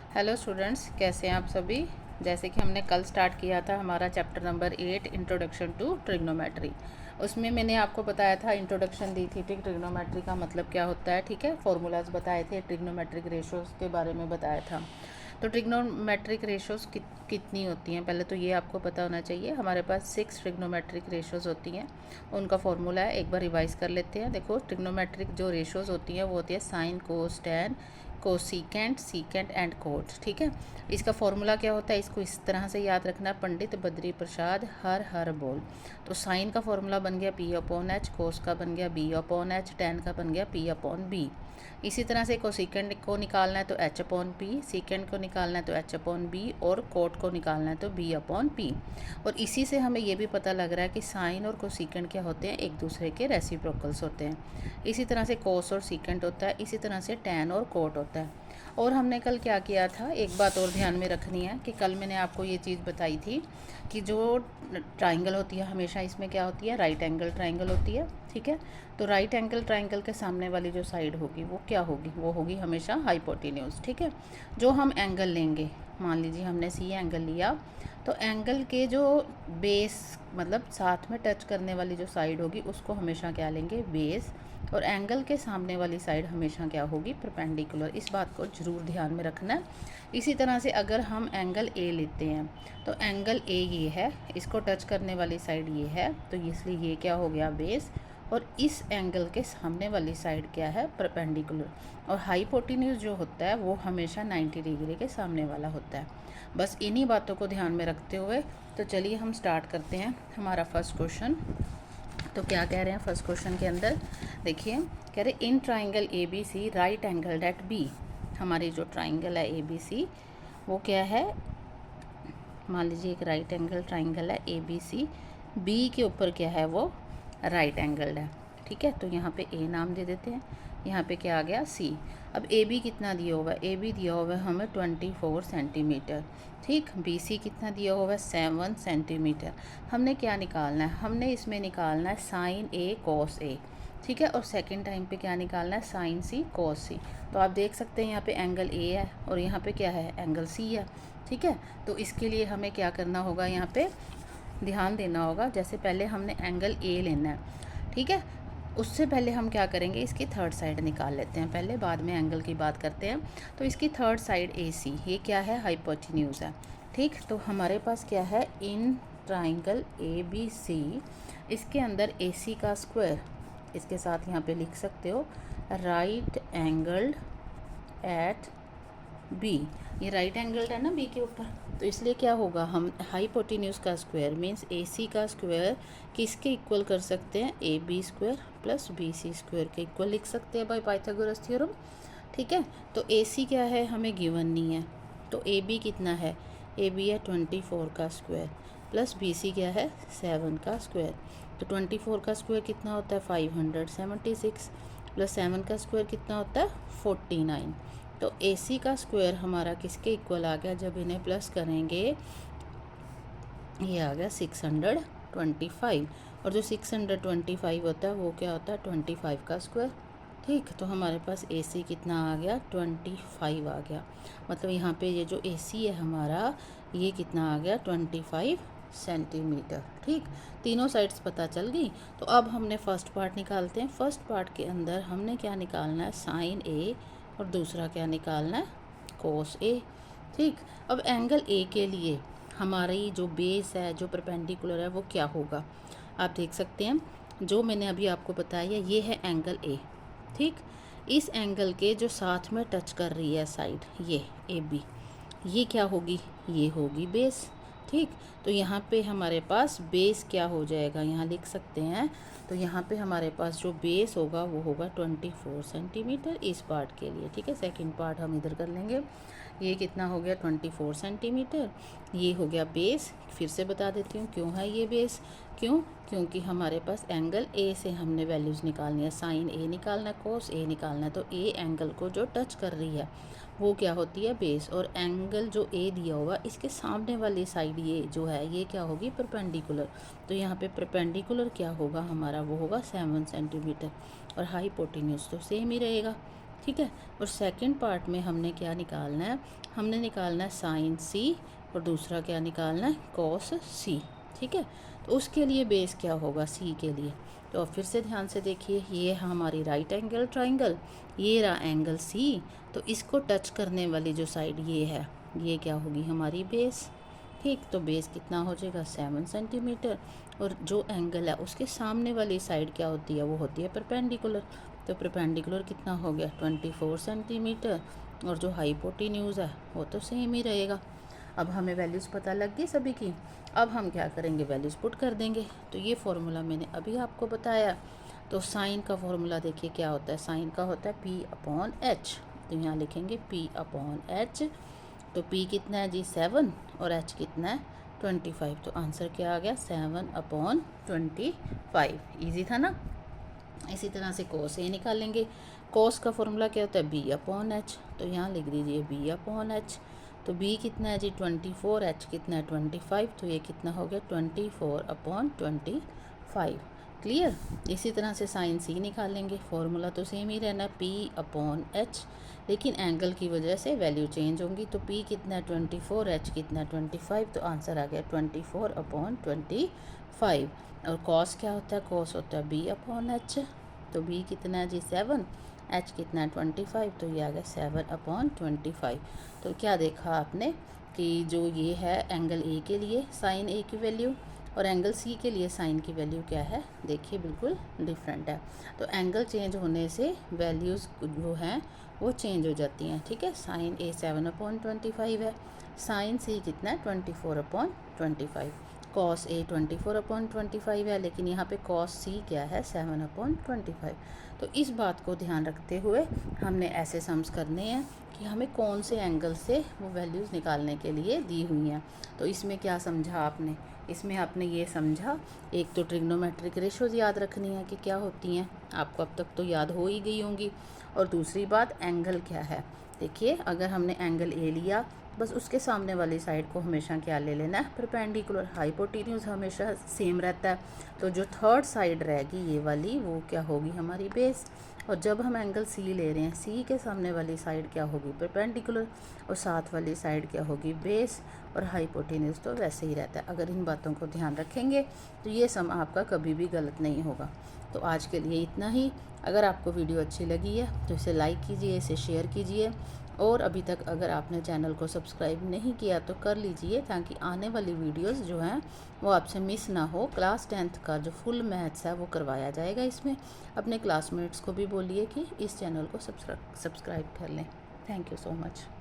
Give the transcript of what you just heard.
Hello students, कैसे हैं आप सभी। जैसे कि हमने कल स्टार्ट किया था हमारा chapter number 8 introduction to trigonometry. उसमें मैंने आपको बताया था, इंट्रोडक्शन दी थी ट्रिग्नोमेट्री का मतलब क्या होता है, ठीक है। फॉर्मूलाज बताए थे, ट्रिग्नोमेट्रिक रेशोज़ के बारे में बताया था। तो ट्रिग्नोमेट्रिक रेशोज़ कितनी होती हैं, पहले तो ये आपको पता होना चाहिए। हमारे पास 6 ट्रिग्नोमेट्रिक रेशोज़ होती हैं, उनका फॉर्मूला है, एक बार रिवाइज कर लेते हैं। देखो, ट्रिग्नोमेट्रिक जो रेशोज़ होती हैं वो होती है sine, cos, tan, cosecant, secant and cot, ठीक है। इसका फॉर्मूला क्या होता है, इसको इस तरह से याद रखना, पंडित बद्री प्रसाद हर हर बोल। तो साइन का फॉर्मूला बन गया पी अपॉन एच, कोस का बन गया बी अपॉन एच, टैन का बन गया पी अपॉन बी। इसी तरह से कोसिकेंट को निकालना है तो एच अपॉन पी, सीकेंट को निकालना है तो एच अपॉन बी, और कोट को निकालना है तो बी अपॉन पी। और इसी से हमें ये भी पता लग रहा है कि साइन और कोसिकेंट क्या होते हैं, एक दूसरे के रेसिप्रोकल्स होते हैं। इसी तरह से कोस और सीकेंट होता है, इसी तरह से टैन और कोट होता है। और हमने कल क्या किया था, एक बात और ध्यान में रखनी है कि कल मैंने आपको ये चीज़ बताई थी कि जो ट्राइंगल होती है हमेशा इसमें क्या होती है, राइट एंगल ट्राइंगल होती है, ठीक है। तो राइट एंगल ट्राइंगल के सामने वाली जो साइड होगी वो क्या होगी, वो होगी हमेशा हाइपोटेन्यूज, ठीक है। जो हम एंगल लेंगे, मान लीजिए हमने सी एंगल लिया, तो एंगल के जो बेस मतलब साथ में टच करने वाली जो साइड होगी उसको हमेशा क्या लेंगे, बेस। और एंगल के सामने वाली साइड हमेशा क्या होगी, परपेंडिकुलर। इस बात को ज़रूर ध्यान में रखना है। इसी तरह से अगर हम एंगल ए लेते हैं तो एंगल ए ये है, इसको टच करने वाली साइड ये है, तो इसलिए ये क्या हो गया, बेस। और इस एंगल के सामने वाली साइड क्या है, परपेंडिकुलर। और हाइपोटेन्यूज जो होता है वो हमेशा 90 डिग्री के सामने वाला होता है। बस इन्हीं बातों को ध्यान में रखते हुए तो चलिए हम स्टार्ट करते हैं हमारा फर्स्ट क्वेश्चन। तो क्या कह रहे हैं फर्स्ट क्वेश्चन के अंदर, देखिए कह रहे in triangle A B C right angle at B. हमारी जो ट्राइंगल है ए बी सी वो क्या है, मान लीजिए एक राइट एंगल ट्राइंगल है ए बी सी, बी के ऊपर क्या है, वो राइट एंगल है, ठीक है। तो यहाँ पे ए नाम दे देते हैं, यहाँ पे क्या आ गया, सी। अब ए बी कितना दिया हुआ है, ए बी दिया हुआ है हमें 24 सेंटीमीटर, ठीक। बी सी कितना दिया हुआ है, 7 सेंटीमीटर। हमने क्या निकालना है, हमने इसमें निकालना है साइन ए कॉस ए, ठीक है। और सेकंड टाइम पे क्या निकालना है, साइन सी कॉस सी। तो आप देख सकते हैं यहाँ पे एंगल ए है और यहाँ पे क्या है, एंगल सी है, ठीक है। तो इसके लिए हमें क्या करना होगा, यहाँ पे ध्यान देना होगा। जैसे पहले हमने एंगल ए लेना है, ठीक है। उससे पहले हम क्या करेंगे, इसकी थर्ड साइड निकाल लेते हैं पहले, बाद में एंगल की बात करते हैं। तो इसकी थर्ड साइड ए सी, ये क्या है, हाइपोटेन्यूज है, ठीक। तो हमारे पास क्या है, इन ट्राइंगल ए बी सी, इसके अंदर ए सी का स्क्वायर, इसके साथ यहाँ पे लिख सकते हो राइट एंगल्ड एट बी। ये राइट एंगल्ड है ना बी के ऊपर, तो इसलिए क्या होगा, हम हाइपोटेन्यूज का स्क्वायर मीन्स ए सी का स्क्वायर किसके इक्वल कर सकते हैं, A B square plus B C square के इक्वल लिख सकते हैं बाय पाइथागोरस थ्योरम, ठीक है। तो ए सी क्या है, हमें गिवन नहीं है, तो ए बी कितना है, ए बी है 24 का स्क्वायर प्लस बी सी क्या है, 7 का स्क्वायर। तो 24 का स्क्वायर कितना होता है, 576 प्लस 7 का स्क्वायर कितना होता है, 49। तो ए सी का स्क्वायर हमारा किसके इक्वल आ गया, जब इन्हें प्लस करेंगे ये आ गया 625। और जो 625 होता है वो क्या होता है, 25 का स्क्वायर, ठीक। तो हमारे पास ए सी कितना आ गया, 25 आ गया। मतलब यहाँ पे ये जो ए सी है हमारा, ये कितना आ गया, 25 सेंटीमीटर, ठीक। तीनों साइड्स पता चल गई। तो अब हमने फर्स्ट पार्ट निकालते हैं। फर्स्ट पार्ट के अंदर हमने क्या निकालना है, साइन ए, और दूसरा क्या निकालना है, कोस ए, ठीक। अब एंगल ए के लिए हमारी जो बेस है, जो परपेंडिकुलर है, वो क्या होगा, आप देख सकते हैं। जो मैंने अभी आपको बताया ये है एंगल ए, ठीक। इस एंगल के जो साथ में टच कर रही है साइड, ये ए बी, ये क्या होगी, ये होगी बेस, ठीक। तो यहाँ पे हमारे पास बेस क्या हो जाएगा, यहाँ लिख सकते हैं। तो यहाँ पे हमारे पास जो बेस होगा वो होगा 24 सेंटीमीटर इस पार्ट के लिए, ठीक है। सेकंड पार्ट हम इधर कर लेंगे। ये कितना हो गया, 24 सेंटीमीटर, ये हो गया बेस। फिर से बता देती हूँ क्यों है ये बेस, क्योंकि हमारे पास एंगल ए से हमने वैल्यूज़ निकालनी है, साइन ए निकालना है, कोस ए निकालना है। तो ए एंगल को जो टच कर रही है वो क्या होती है, बेस। और एंगल जो ए दिया हुआ इसके सामने वाली साइड ये जो है ये क्या होगी, परपेंडिकुलर। तो यहाँ पे परपेंडिकुलर क्या होगा हमारा, वो होगा 7 सेंटीमीटर। और हाइपोटेन्यूज तो सेम ही रहेगा, ठीक है। और सेकंड पार्ट में हमने क्या निकालना है, हमने निकालना है साइन सी और दूसरा क्या निकालना है, कॉस सी। ठीक है, तो उसके लिए बेस क्या होगा सी के लिए, तो फिर से ध्यान से देखिए, ये हमारी राइट एंगल ट्राइंगल, ये रहा एंगल सी, तो इसको टच करने वाली जो साइड ये है, ये क्या होगी हमारी बेस। ठीक, तो बेस कितना हो जाएगा 7 सेंटीमीटर, और जो एंगल है उसके सामने वाली साइड क्या होती है, वो होती है परपेंडिकुलर, तो परपेंडिकुलर कितना हो गया 24 सेंटीमीटर, और जो हाइपोटेन्यूज है वो तो सेम ही रहेगा। अब हमें वैल्यूज़ पता लग गई सभी की, अब हम क्या करेंगे, वैल्यूज़ पुट कर देंगे। तो ये फॉर्मूला मैंने अभी आपको बताया। तो साइन का फॉर्मूला देखिए क्या होता है, साइन का होता है P/H, तो यहाँ लिखेंगे P/H। तो P कितना है जी 7 और H कितना है 25, तो आंसर क्या आ गया 7/25। ईजी था ना। इसी तरह से कोस ए निकालेंगे। कोस का फॉर्मूला क्या होता है B/H, तो यहाँ लिख दीजिए B/H। तो B कितना है जी 24, H कितना है 25, तो ये कितना हो गया 24/25। क्लियर। इसी तरह से साइन सी निकालेंगे, फॉर्मूला तो सेम ही रहना P/H, लेकिन एंगल की वजह से वैल्यू चेंज होंगी। तो P कितना है 24, H कितना है 25, तो आंसर आ गया 24/25। और कॉस क्या होता है, कॉस होता है B/H, तो B कितना है जी 7, H कितना है 25, तो ये आ गया 7/25। तो क्या देखा आपने कि जो ये है एंगल ए के लिए साइन ए की वैल्यू और एंगल सी के लिए साइन की वैल्यू क्या है, देखिए बिल्कुल डिफरेंट है। तो एंगल चेंज होने से वैल्यूज़ जो हैं वो चेंज हो जाती हैं। ठीक है, साइन ए 7/25 है, साइन सी कितना है 24/25, कॉस ए 24/25 है, लेकिन यहाँ पे कॉस सी क्या है 7/25। तो इस बात को ध्यान रखते हुए हमने ऐसे सम्स करने हैं कि हमें कौन से एंगल से वो वैल्यूज़ निकालने के लिए दी हुई हैं। तो इसमें क्या समझा आपने, इसमें आपने ये समझा, एक तो ट्रिग्नोमेट्रिक रेशोज़ याद रखनी है कि क्या होती हैं, आपको अब तक तो याद हो ही गई होंगी। और दूसरी बात एंगल क्या है, देखिए अगर हमने एंगल ए लिया, बस उसके सामने वाली साइड को हमेशा क्या ले लेना है, परपेंडिकुलर। हाइपोटेन्यूज हमेशा सेम रहता है, तो जो थर्ड साइड रहेगी ये वाली, वो क्या होगी हमारी बेस। और जब हम एंगल सी ले रहे हैं, सी के सामने वाली साइड क्या होगी, परपेंडिकुलर, और साथ वाली साइड क्या होगी, बेस। और हाइपोटेन्यूज तो वैसे ही रहता है। अगर इन बातों को ध्यान रखेंगे तो ये सम आपका कभी भी गलत नहीं होगा। तो आज के लिए इतना ही। अगर आपको वीडियो अच्छी लगी है तो इसे लाइक कीजिए, इसे शेयर कीजिए, और अभी तक अगर आपने चैनल को सब्सक्राइब नहीं किया तो कर लीजिए, ताकि आने वाली वीडियोस जो हैं वो आपसे मिस ना हो। क्लास 10th का जो फुल मैथ्स है वो करवाया जाएगा इसमें। अपने क्लासमेट्स को भी बोलिए कि इस चैनल को सब्सक्राइब कर लें। Thank you so much.